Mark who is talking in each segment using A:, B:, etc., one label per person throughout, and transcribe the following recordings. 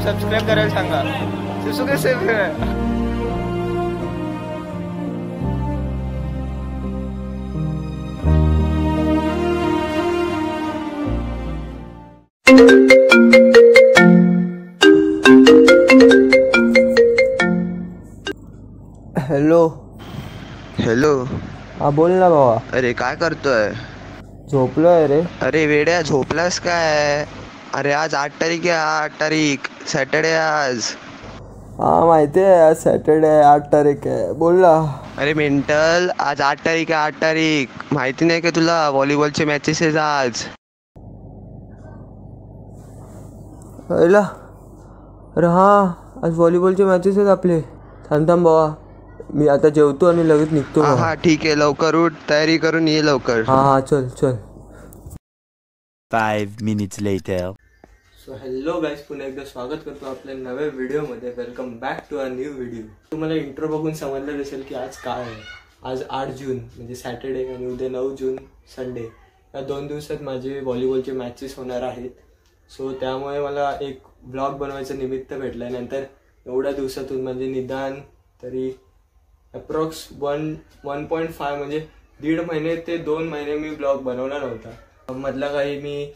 A: Subscribe करायला सांगा.
B: Hello
C: hello.
B: हा बोल ना बाबा.
C: अरे काय करतोय?
B: झोपलोय रे.
C: अरे वेड्या झोपलास काय? अरे आज 8 तारीख आहे. 8 तारीख सॅटर्डे आज.
B: हा माहिती आहे आज सॅटर्डे 8 तारीख आहे. बोल ना.
C: अरे मेंटल आज 8 तारीख आहे. 8 तारीख माहिती नाही का तुला? व्हॉलीबॉलचे मॅचेस आहेत आज.
B: अरे हा आज व्हॉलीबॉलचे मॅचेस आहेत आपले. थांब बाबा मी आता जेवतो आणि लगेच निघतो.
C: हा ठीक आहे लवकर उठ तयारी करून ये लवकर.
B: हा चल चल.
D: 5 minutes later.
B: So hello guys, पुन्हा एकदा स्वागत करतो आपल्या नव्या व्हिडिओमध्ये. Welcome back to a new video. तुम्हाला इंट्रो बघून समजलं असेल की आज काय आहे. आज 8 जून म्हणजे सॅटर्डे आणि उद्या 9 जून संडे. या 2 दिवसात माझे व्हॉलीबॉलचे मॅचेस होणार आहेत. सो त्यामुळे मला एक ब्लॉग बनवायचं निमित्त भेटलं आहे. नंतर एवढ्या दिवसातून म्हणजे निदान तरी अप्रॉक्स 1.5 म्हणजे 1.5 महिने ते 2 महिने मी ब्लॉग बनवला नव्हता. मधला काही मी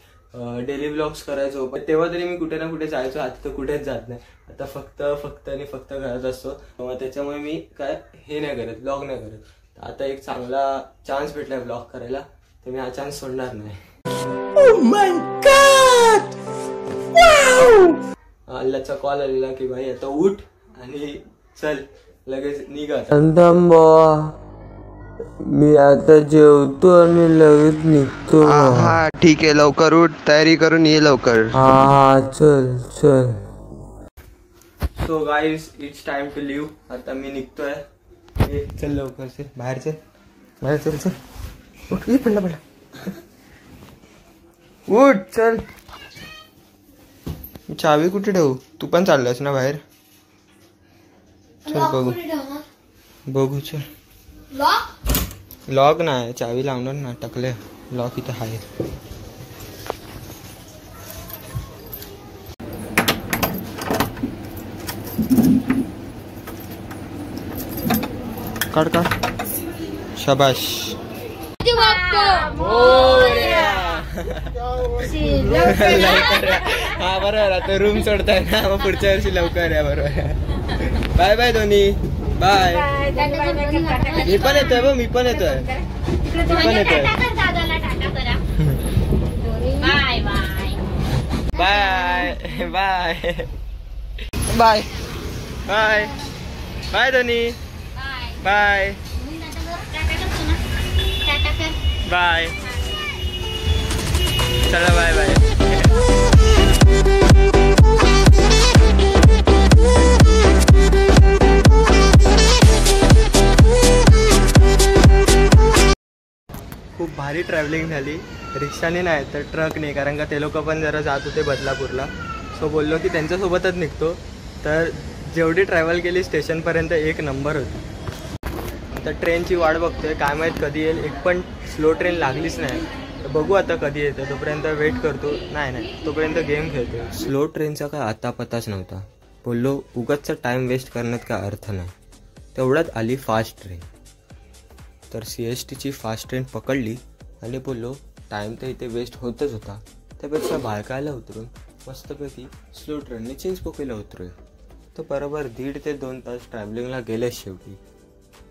B: डेली ब्लॉग्स करायचो, पण तेव्हा तरी मी कुठे ना कुठे जायचो. आता तर कुठेच जात नाही. आता फक्त आणि फक्त घरात असतो. त्याच्यामुळे मी काय हे नाही करत, ब्लॉग नाही करत. आता एक चांगला चान्स भेटलाय ब्लॉग करायला, तर मी हा चान्स सोडणार नाही. अल्लाचा कॉल आलेला की भाई आता उठ आणि चल लगेच निघा. मी आता जेवतो आणि लगेच निघतो.
C: हा ठीक आहे लवकर उठ तयारी करून ये लवकर.
B: हा चल चल. So guys it's time to leave. आता मी निघतोय. चल लवकर चल बाहेर चल चल. उठ पडला उठ चल. चावी कुठे ठेवू? तू पण चाललास ना बाहेर? चल बघू चल. लॉक नाही, चावी लावणार ना. टाकले लॉक इथं आहे. काढ शाबाश. हा बरोबर. आता रूम सोडताय ना, मग पुढच्या वर्षी लवकर या. बरोबर. बाय बाय दोन्ही. बाय. मी पण येतोय. मी पण येतोय. Bye bye bye bye bye दोन्ही. Bye bye. चला बाय बाय. खूप भारी ट्रॅव्हलिंग झाली. रिक्षाने नाही तर ट्रकने, कारण का ते लोक पण जरा जात होते बदलापूरला. सो बोललो की त्यांच्यासोबतच निघतो. तर जेवढी ट्रॅव्हल केली स्टेशनपर्यंत एक नंबर होती. आता ट्रेनची वाट बघतोय, काय माहीत कधी येईल. एक पण स्लो ट्रेन लागलीच नाही. तर बघू आता कधी येतं. तोपर्यंत वेट करतो. नाही तोपर्यंत गेम खेळतो. स्लो ट्रेनचा काय आता पताच नव्हता. बोललो उगाचचा टाईम वेस्ट करण्यात काय अर्थ नाही. तेवढ्यात आली फास्ट ट्रेन. तर CSTची फास्ट ट्रेन पकडली आणि बोललो टाईम तर इथे वेस्ट होतच होता, त्यापेक्षा भाळकायला उतरून मस्तपैकी स्लो ट्रेनने चिंचपोकळीला उतरूया. तर बरोबर 1.5 ते 2 तास ट्रॅव्हलिंगला गेले. शेवटी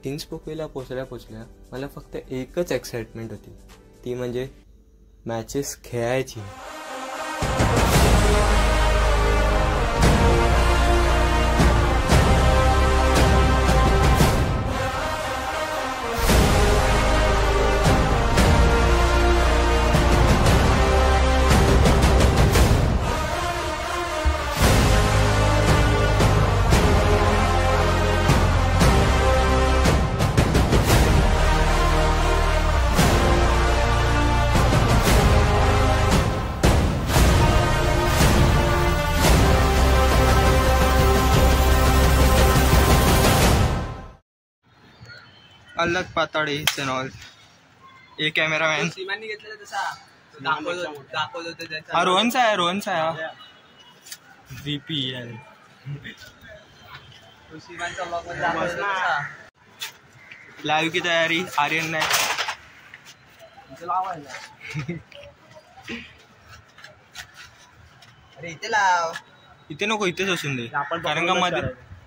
B: चिंचपोकळीला पोचल्या मला फक्त एकच एक्साइटमेंट होती, ती म्हणजे मॅचेस खेळायची. अलग पाताळी ऑल. ए कॅमेरामॅन हा रोहनचा आहे हा VPL. लाईव्ह की तयारी आर्यन नाही.
C: अरे इथे लाव.
B: इथे नको, इथेच असून दे कारण का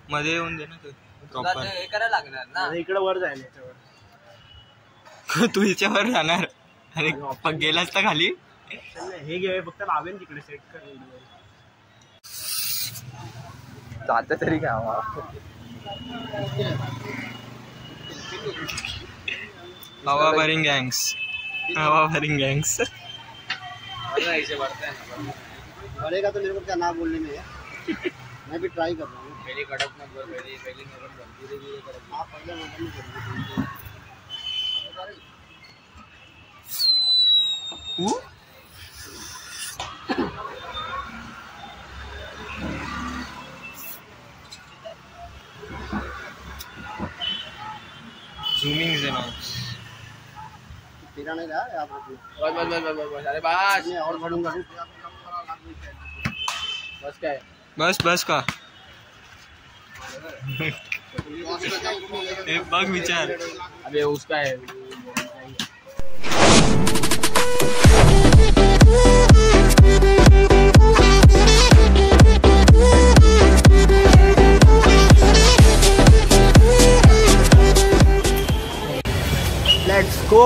B: मध्ये येऊन दे ना प्रॉपर.
C: हे करायला लागणार ना.
A: इकडे वर जाईल याच्यावर.
B: तू हिच्यावर जाणार आणि गेलास तर खाली.
A: हे घे फक्त लावेन तिकडे सेट कर.
C: जात तरी काय
B: हवा भरिंग गँग्स.
A: बढ़ेगा तो मेरे को क्या ना बोलने में है. मैं भी ट्राई कर रहा हूँ. पहले कड़क मत बोल. पहले नरम बोल. धीरे धीरे कर. आप पहले नरम बोल.
B: झूमिंग से ना
A: तेरा नहीं रहा आप
C: बस. अरे बस.
A: और बढ़ूंगा.
C: बस काय.
B: बस का हे बघ विचार.
C: अबे उसका है.
B: Let's go.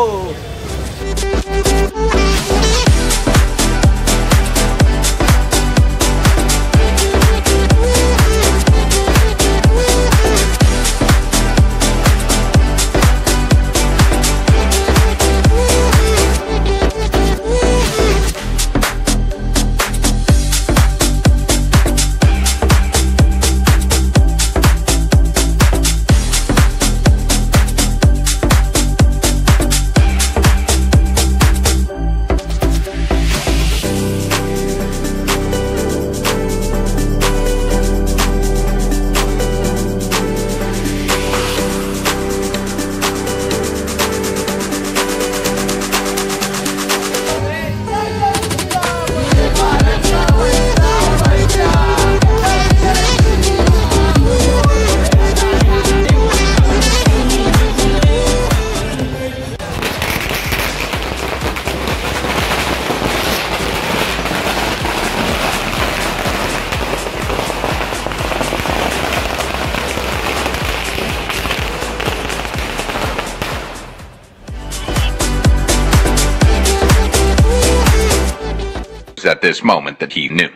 D: At this moment that he knew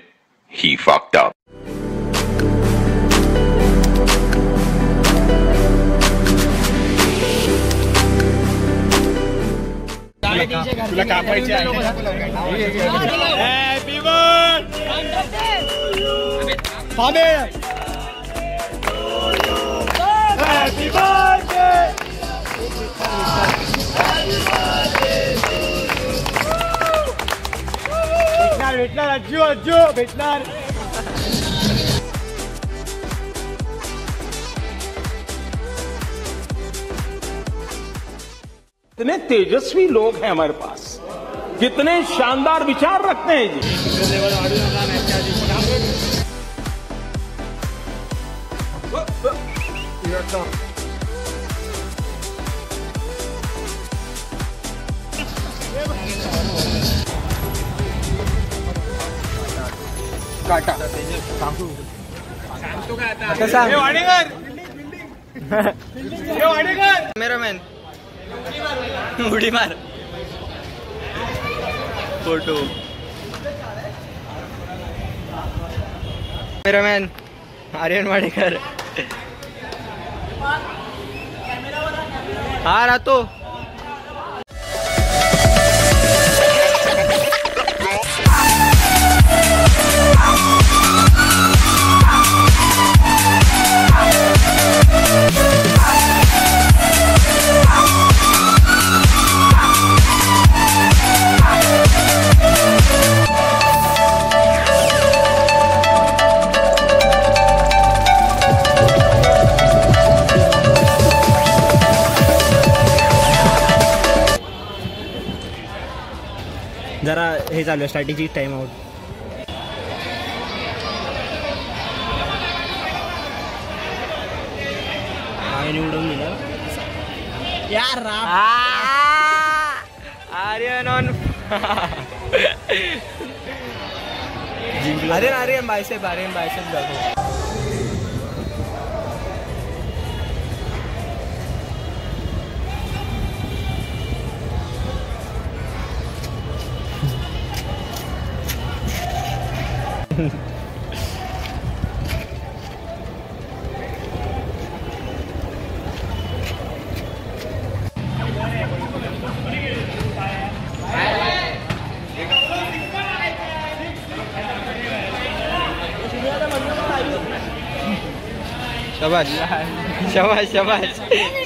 D: he fucked up.
A: तुला कापायचे आहे. Happy birthday. Happy birthday. भेटणार अज्जू भेटणार.
E: कितने तेजस्वी लोग हैं हमारे पास. कितने शानदार विचार रखते हैं जी.
B: काटा आता सांग. कॅमेरामॅन उडी मार. फोटो. कॅमेरामॅन आर्यन वाडेकर. हा राहतो.
A: हे चालू आहे स्ट्रॅटेजिक टाइम आउट. निवडून दिलं यार.
B: आर्यन ऑन. आर्यन बायसेप दाखव. शाबाश शाबाश शाबाश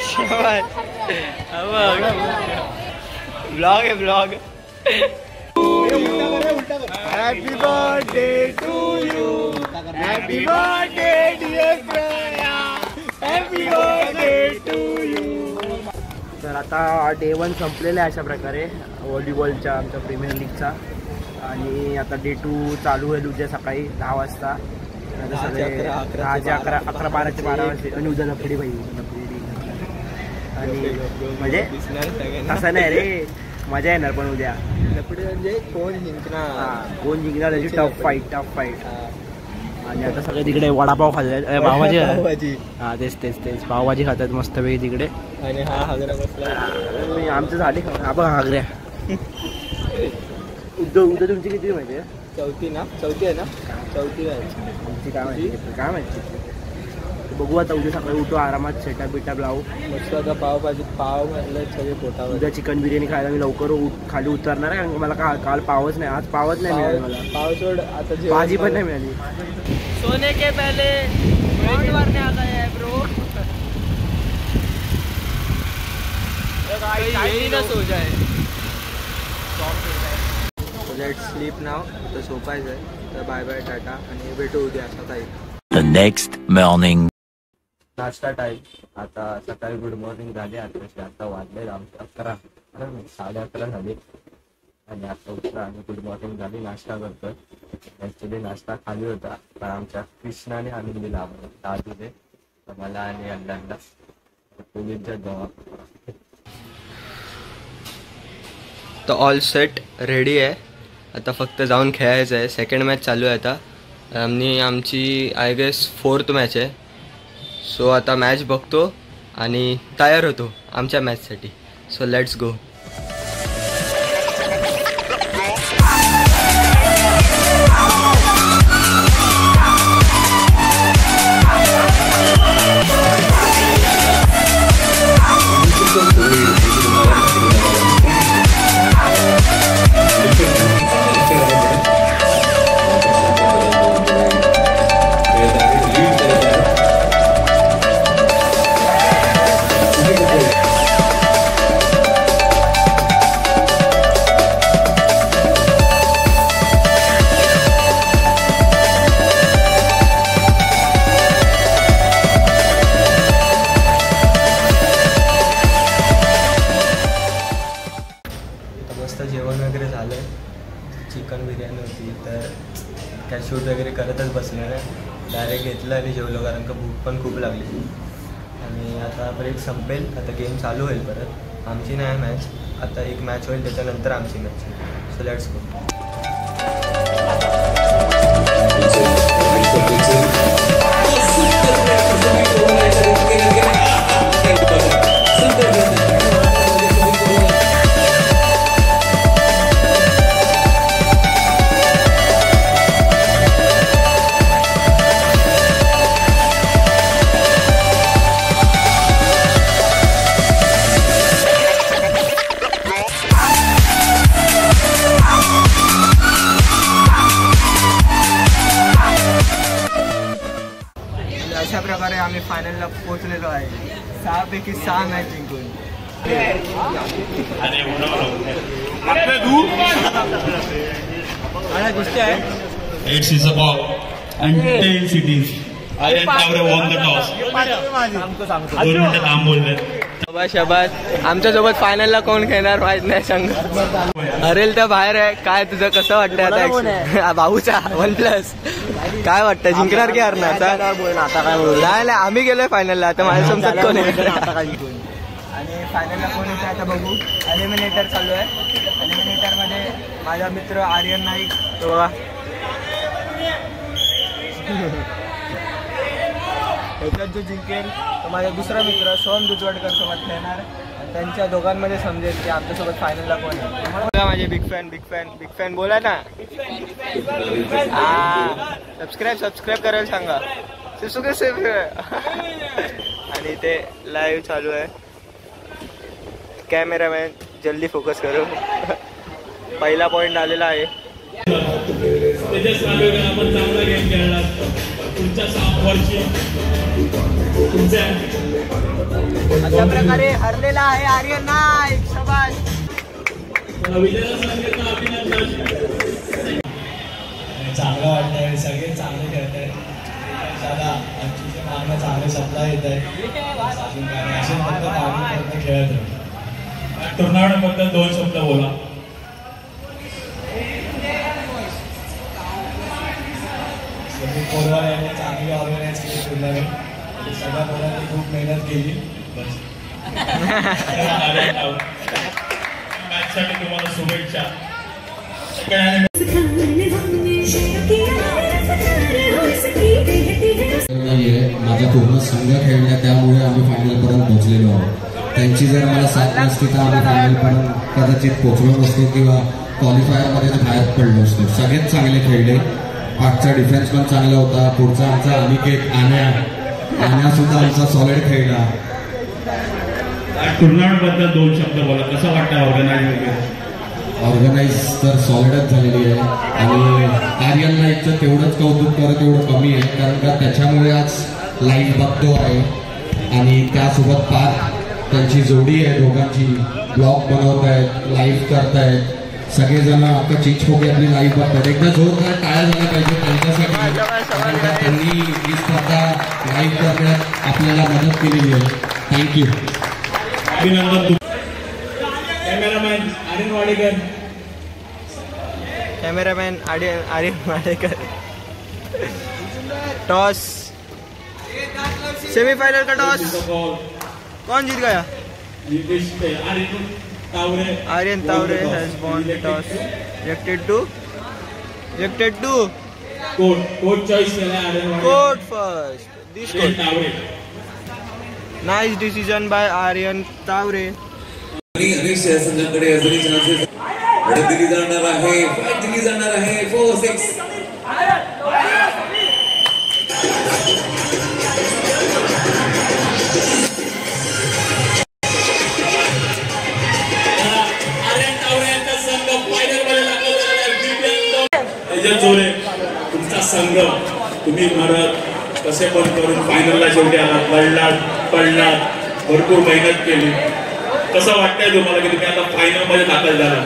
B: शाबाश. ब्लॉग आहे vlog. Happy birthday to you. Happy birthday dear Shreya. Happy birthday to you.
A: तर आता डे 1 संपलेला आहे अशा प्रकारे व्हॉलीबॉलच्या आमच्या प्रीमियर लीगचा. आणि आता डे 2 चालू होईल उद्या सकाळी 10 वाजता. आता सगळे 11 12 वाजता. आणि उद्या लफडी पाहिजे. आणि म्हणजे असं नाही रे, मजा येणार पण उद्या.
B: म्हणजे कोण जिंकणार.
A: कोण जिंकणार त्याची टफ फाईट. आणि आता सगळे तिकडे वडापाव खातात. पावभाजी. हा तेच पावभाजी खातात मस्तपैकी तिकडे.
B: आणि हा हागरा बसला.
A: आमचं झाले आपण हागऱ्या. उद्या तुमची किती माहिती आहे?
B: चौथी आहे ना. चौथी आहे.
A: तुमची काय माहिती बघू आता. उद्या सकाळी उठू आरामात सेटअप बिटअप लावू.
B: मस्त आता पावभाजी पाव घातलं सगळे पोटावर.
A: उद्या चिकन बिर्याणी खायला मी लवकर खाली उतरणार आहे. कारण मला काल पावच नाही. आज पावच नाही मिळाली मला.
B: पाव सोड आता
A: भाजी पण नाही मिळाली.
B: सोने के पहले ग्राउंड मारने आ गए हैं ब्रो. यही ना सो जाए. लेट्स स्लीप नाव. तर झोपायचं आहे. तर बाय बाय टाटा आणि भेटू उद्या सकाळी.
F: The next morning.
B: नाश्ता टाईम. आता सकाळी गुड मॉर्निंग झाली. आता वाजले आमचे 11 11:30 झाले. आणि आता उठला आणि गुड मॉर्निंग झाली. नाश्ता करतोय. ॲक्च्युली नाश्ता खाली होता पण आमच्या कृष्णाने आणून दिला. आपण दादूने मला आणि अण्णांना पोलीसच्या जवळ. तर ऑल सेट रेडी आहे. आता फक्त जाऊन खेळायचं आहे. सेकंड मॅच चालू आहे आता. आमची आय गेस 4th मॅच आहे. सो आता मॅच बघतो आणि तयार होतो आमच्या मॅचसाठी. So let's go. जेवण वगैरे झालं. चिकन बिर्याणी होती. तर काय शूट वगैरे करतच बसले नाही. डायरेक्ट घेतलं आणि जेवलो कारण का भूक पण खूप लागली. आणि आता ब्रेक संपेल. आता गेम चालू होईल परत. आमची नाही मॅच. आता एक मॅच होईल त्याच्यानंतर आमची मॅच. So let's go. अशा प्रकारे आम्ही फायनलला पोहोचलेलो आहे. 6 पैकी 6 मॅच जिंकून. गोष्टी आहे.
G: 8 is above and 10 cities. Iron Tower won the toss. 2 मिनिटं थांब बोलले.
B: शाबास. आमच्यासोबत फायनलला कोण खेळणार माहित नाही संघ. हरेल तर बाहेर आहे. काय तुझं कसं वाटतंय आता? भाऊचा OnePlus काय वाटतं, जिंकणार की हरणार?
A: आता काय बोल
B: नाही आम्ही गेलोय फायनलला. आता माझ्या समजत कोण आहे आणि फायनलला कोण येतं आता बघू. एलिमिनेटर चालू आहे. एलिमिनेटर मध्ये माझा मित्र आर्यन नाईक तो बघा. याच्यात जो जिंकेल तो माझा दुसरा मित्र सोहम दुजवडकर सोबत खेळणार. त्यांच्या दोघांमध्ये समजेल की आमच्यासोबत फायनलला कोण आहे. माझे बिग फॅन बोला ना. सबस्क्राईब करायला सांगा. आणि ते लाईव्ह चालू आहे. कॅमेरामॅन जल्दी फोकस करू. पहिला पॉइंट आलेला आहे. अशा प्रकारे हरलेला आहे आर्यन नाईक. शाबास.
H: चांगलं वाटतंय. सगळे चांगले खेळत आहेत. मागणं चांगले सप्लाय येत आहे. असे फक्त खेळत राहतो.
G: टुर्नामेंट बद्दल 2 शब्द बोला.
H: कोरवा यांनी चांगली ऑर्गनाईज केली टुर्नामेंट. सगळ्या मुलांनी खूप मेहनत केली.
G: मॅचसाठी तुम्हाला शुभेच्छा.
I: माझा पूर्ण संघ खेळला त्यामुळे आम्ही फायनलपर्यंत पोहोचलेलो आहोत. त्यांची जर मला साथ नसती तर आम्ही फायनलपर्यंत कदाचित पोहोचलो नसतो किंवा क्वालिफायरमध्ये तर बाहेर पडलो असतो. सगळेच चांगले खेळले. पाठचा डिफेन्स पण चांगला होता. पुढचा आमचा अनिकेत आण्या सुद्धा आमचा सॉलिड खेळला.
G: टुर्नामेंट बद्दल 2 शब्द बोला. कसं वाटतं
I: ऑर्गनाईज तर सॉलिडच झालेली आहे. आणि आर्यन नाईकचं तेवढंच कौतुक करत तेवढं कमी आहे. कारण का त्याच्यामुळे आज लाईव्ह बघतो आहे. आणि त्यासोबत पार्थ त्यांची जोडी आहे. दोघांची ब्लॉग बनवत आहेत, लाईव्ह करतायत. सगळेजण आता चिंचपोके आपली लाईव्ह बघतात. एकदा जोरदार टाळ्या झाल्या पाहिजे त्यांच्यासाठी. कारण का त्यांनी ही स्पर्धा लाईव्ह करण्यात आपल्याला मदत केलेली आहे. थँक्यू.
G: अभिनंदन.
B: Cameraman Aryan Wadekar. Toss semifinal का टॉस कौन जीत गया? Aryan Taure has won the toss. Rejected to
G: Court choice केला Aryan Taure.
B: Court first. This court. Nice decision by Aryan Taure.
J: Harish संघाकडे अजूनही चान्सेस लढत दिली जाणार आहे. फाईट दिली जाणार आहे. 4-6.
G: तुमचा संघ तुम्ही मरत कसे पण करून फायनलला शेवटी आलात. पडलात भरपूर मेहनत केली. कसं वाटतंय तुम्हाला की तुम्ही आता फायनलमध्ये दाखल झाला?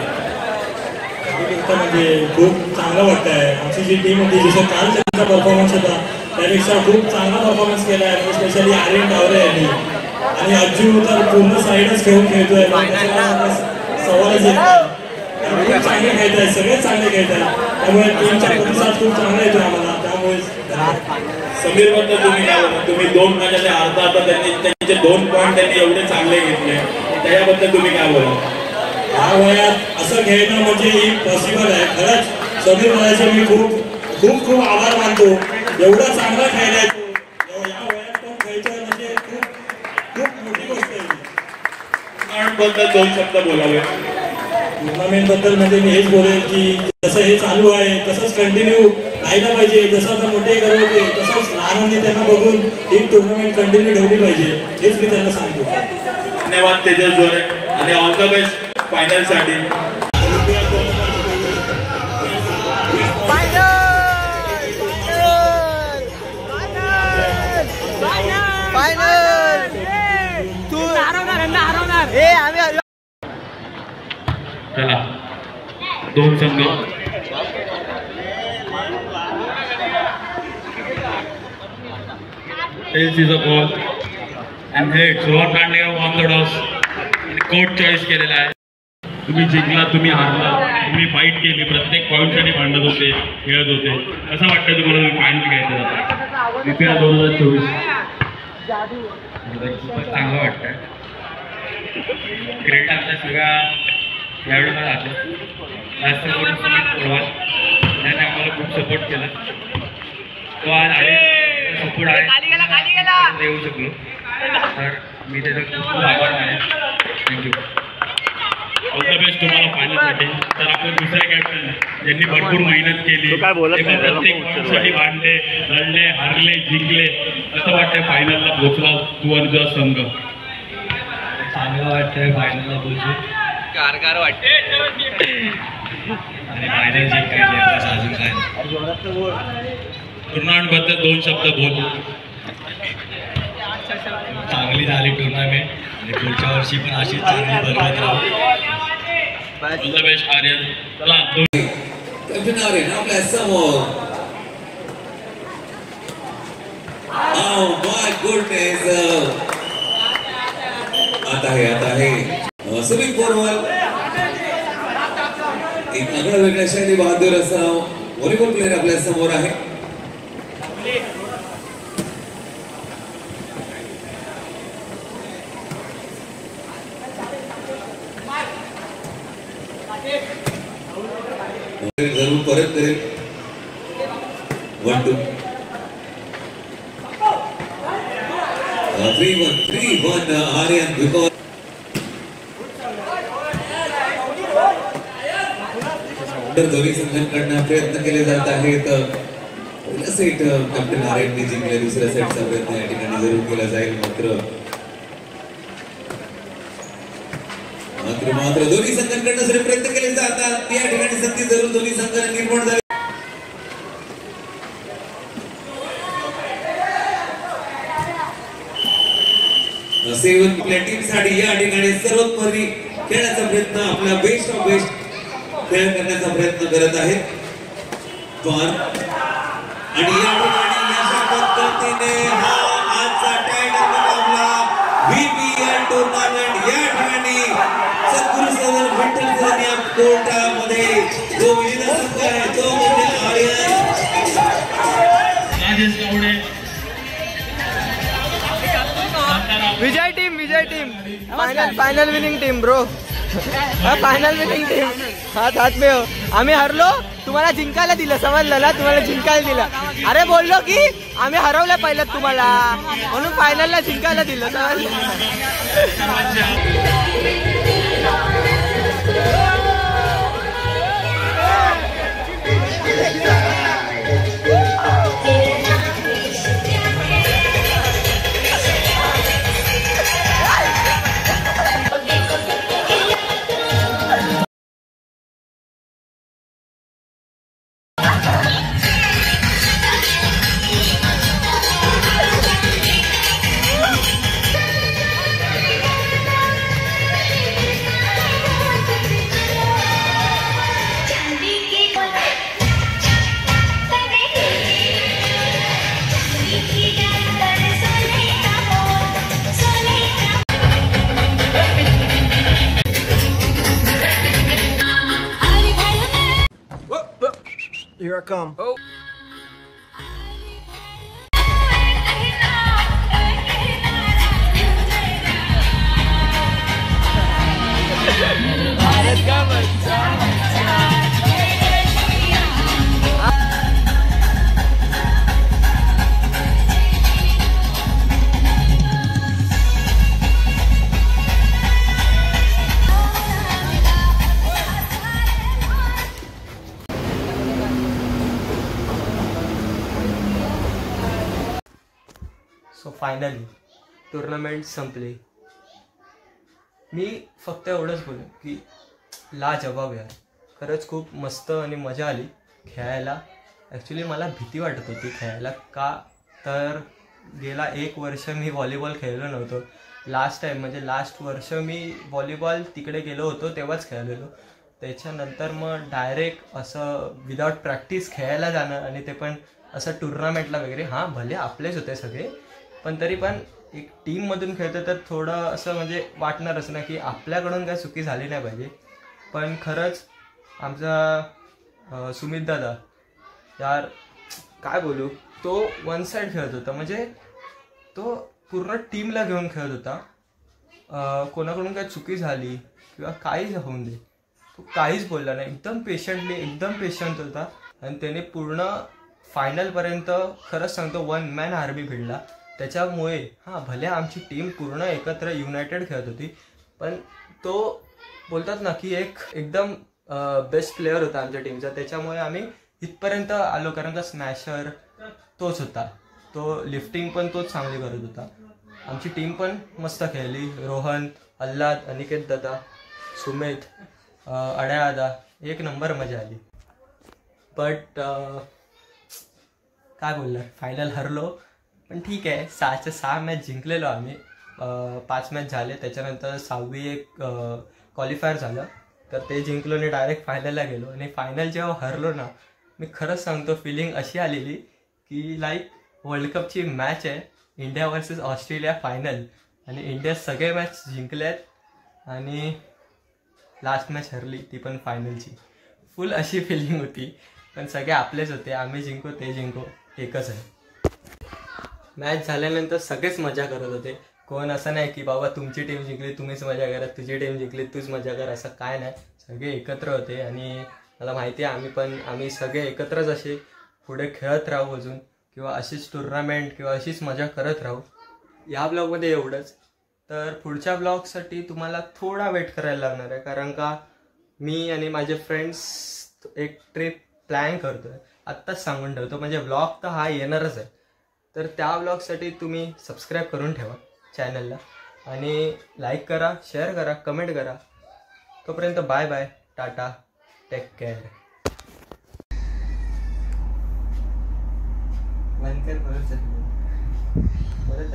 H: म्हणजे खूप चांगलं वाटतंय. आमची जी टीम होती जसं काल त्यांचा परफॉर्मन्स होता त्यापेक्षा खूप चांगला परफॉर्मन्स केला आहे. स्पेशली आर्यन तावरे यांनी. आणि अज्जू तर पूर्ण साईडच घेऊन खेळतोय. सवालच येत नाही. खूप चांगले खेळत आहेत. सगळेच चांगले खेळत आहेत. त्यामुळे टीमचा प्रतिसाद खूप चांगला येतो आम्हाला. त्यामुळे
G: समीर बद्दल तुम्ही काय बोलता? तुम्ही 2 मॅचच्या अर्धा त्यांचे 2 पॉईंट त्यांनी एवढे चांगले घेतले. त्याच्याबद्दल तुम्ही काय बोलता?
H: या वयात असं खेळणं म्हणजे पॉसिबल आहे. खरंच समीर म्हणायचे मी खूप आभार मानतो. एवढा चांगला खेळलाय तो. या वयात पण खेळतोय म्हणजे खूप मोठी गोष्ट आहे.
G: टुर्नामेंटबद्दल 2 शब्द बोलावे.
H: टुर्नामेंटबद्दल म्हणजे मी हेच बोलेल की जसं हे चालू आहे तसंच कंटिन्यू राहिलं पाहिजे. जसं आता मोठे करत होते तसंच लहानांनी त्यांना बघून ही टुर्नामेंट कंटिन्यू ठेवली पाहिजे. हेच मी त्यांना सांगतो.
G: धन्यवाद तेजस जोरे आणि ऑल द बेस्ट फायनलसाठी. चला 2 संघ This is a ball and head सुरुवात काढणे ऑन द डॉस कोच चॉईस केलेला आहे. तुम्ही जिंकला, तुम्ही हारला, तुम्ही फाईट केली, प्रत्येक पॉईंटसाठी भांडत होते, खेळत होते. कसं वाटतं तुम्हाला फायनल घ्यायचं जातं IPL 2024? खूपच चांगलं वाटतंय. क्रिकेट आमच्या सगळ्या यावेळेला राहतो. जास्त करून सुमित पोरवाल त्याने आम्हाला खूप सपोर्ट केला. तो आज आहे, सपोर्ट आहे, येऊ शकलो तर मी त्याचा खूप खूप आभार आहे. थँक्यू. ऑल द बेस्ट तुम्हाला फायनलसाठी. तर आपले दुसरे कॅप्टन ज्यांनी भरपूर मेहनत केली, प्रत्येक पॉईंटसाठी भांडले, लढले, हारले, जिंकले. कसं वाटतंय फायनलला पोहोचला तू आणि तुझा संघ? चांगलं वाटतंय फायनलला पोहोचून. कारकार वाटते आणि फायनल जिंकायचे अजून काय. टुर्नामेंट बद्दल 2 शब्द बोल. चांगली झाली टुर्नामेंट आणि पुढच्या वर्षी पण अशीच चांगली बघत राहू. All the best Aryan. चला कॅप्टन आर्यन आपल्या समोर. Oh my goodness. आता है सुमित पोरवाल एक आगळा वेगळ्या शैली बहादूर असा व्हॉलीबॉल प्लेअर आपल्या समोर आहे. जरूर परत करेल. 1-2 3-1 आर्यन बिकॉज दोन्ही संघांकडून प्रयत्न केले जात आहेत. पहिला सेट कॅप्टन आर्यनने जिंकले, दुसऱ्या सेटचा प्रयत्न या ठिकाणी जरूर केला जाईल. मात्र दोन्ही संघांकडून जरी प्रयत्न केले जातात या ठिकाणी संधी जरूर दोन्ही संघांना निर्माण झाली. सेवन आपल्या टीमसाठी या ठिकाणी सर्वोत्तम खेळण्याचा प्रयत्न, आपला बेस्ट ऑफ बेस्ट खेळ करण्याचा प्रयत्न करत आहेत. पण आणि या ठिकाणी अशा पद्धतीने हा आजचा टायटल मुकाबला VPL टुर्नामेंट या ठिकाणी सद्गुरू सदर विठ्ठल सदनिया कोर्टामध्ये जो विजेता संघ आहे तो म्हणजे आर्यन राजेश गावडे.
B: विजय team final winning team bro. Final winning team. हात में हो. आम्ही हरलो, तुम्हाला जिंकायला दिलं, समजलं ना, तुम्हाला जिंकायला दिलं. अरे बोललो की आम्ही हरवलं पहिलं तुम्हाला, म्हणून फायनलला जिंकायला दिलं, समजलं. Here I come. Oh.
K: So finally tournament संपली. मी फक्त एवढंच बोलेन की लाजवाब यार, खरंच खूप मस्त आणि मजा आली खेळायला. ॲक्च्युली मला भीती वाटत होती खेळायला, का तर गेला 1 वर्ष मी व्हॉलीबॉल खेळलो नव्हतो. लास्ट टाईम म्हणजे लास्ट वर्ष मी व्हॉलीबॉल तिकडे गेलो होतो तेव्हाच खेळलेलो. त्याच्यानंतर मग डायरेक्ट असं विदाउट प्रॅक्टिस खेळायला जाणं, आणि ते पण असं टुर्नामेंटला वगैरे. हां भले आपलेच होते सगळे, पण तरी पण एक टीममधून खेळतो तर थोडं असं म्हणजे वाटणारच ना की आपल्याकडून काय चुकी झाली नाही पाहिजे. पण खरंच आमचा सुमित दादा यार काय बोलू, तो वन साईड खेळत होता. म्हणजे तो पूर्ण टीमला घेऊन खेळत होता. कोणाकडून काय चुकी झाली किंवा काही होऊन दे, तो काहीच बोलला नाही. एकदम पेशंट होता आणि त्याने पूर्ण फायनलपर्यंत खरंच सांगतो 1 मॅन आर्मी भिडला. त्याच्यामुळे भले आमची टीम पूर्ण एकत्र युनायटेड खेळत होती, पण तो बोलतात ना की एकदम बेस्ट प्लेअर होता आमच्या टीमचा. त्याच्यामुळे आम्ही इथपर्यंत आलो, कारण का स्मॅशर तोच होता, तो लिफ्टिंग पण तोच चांगली करत होता. आमची टीम पण मस्त खेळली. रोहन, अल्लाद, अनिकेत दादा, सुमित, अड्या दादा, एक नंबर मजा आली. बट काय बोलणार, फायनल हरलो. पण ठीक आहे, 6च्या 6 मॅच जिंकलेलो आम्ही. 5 मॅच झाले, त्याच्यानंतर 6वी एक क्वालिफायर झालं, तर ते जिंकलो आणि डायरेक्ट फायनलला गेलो. आणि फायनल जेव्हा हरलो ना, मी खरंच सांगतो फिलिंग अशी आलेली की लाईक वर्ल्ड कपची मॅच आहे, इंडिया वर्सेस ऑस्ट्रेलिया फायनल, आणि इंडिया सगळे मॅच जिंकल्यात आणि लास्ट मॅच हरली, ती पण फायनलची. फुल अशी फिलिंग होती. पण सगळे आपलेच होते, आम्ही जिंको ते जिंको एकच आहे. मॅच झाल्यानंतर सगळेच मजा करत होते. कोण असं नाही की बाबा तुमची टीम जिंकली तुम्हीच मजा करा, तुझी टीम जिंकली तूच मजा कर, असं काय नाही. सगळे एकत्र होते आणि मला माहिती आहे आम्ही सगळे एकत्रच असे पुढे खेळत राहू अजून, किंवा अशीच टुर्नामेंट किंवा अशीच मजा करत राहू. या ब्लॉगमध्ये एवढंच. तर पुढच्या ब्लॉगसाठी तुम्हाला थोडा वेट करायला लागणार आहे, कारण का मी आणि माझे फ्रेंड्स एक ट्रिप प्लॅन करतोय. आत्ताच सांगून ठेवतो, म्हणजे ब्लॉग तर हा येणारच आहे. तर त्या ब्लॉगसाठी तुम्ही सबस्क्राईब करून ठेवा चॅनलला आणि लाईक करा, शेअर करा, कमेंट करा. तोपर्यंत bye bye, tata, take care. परत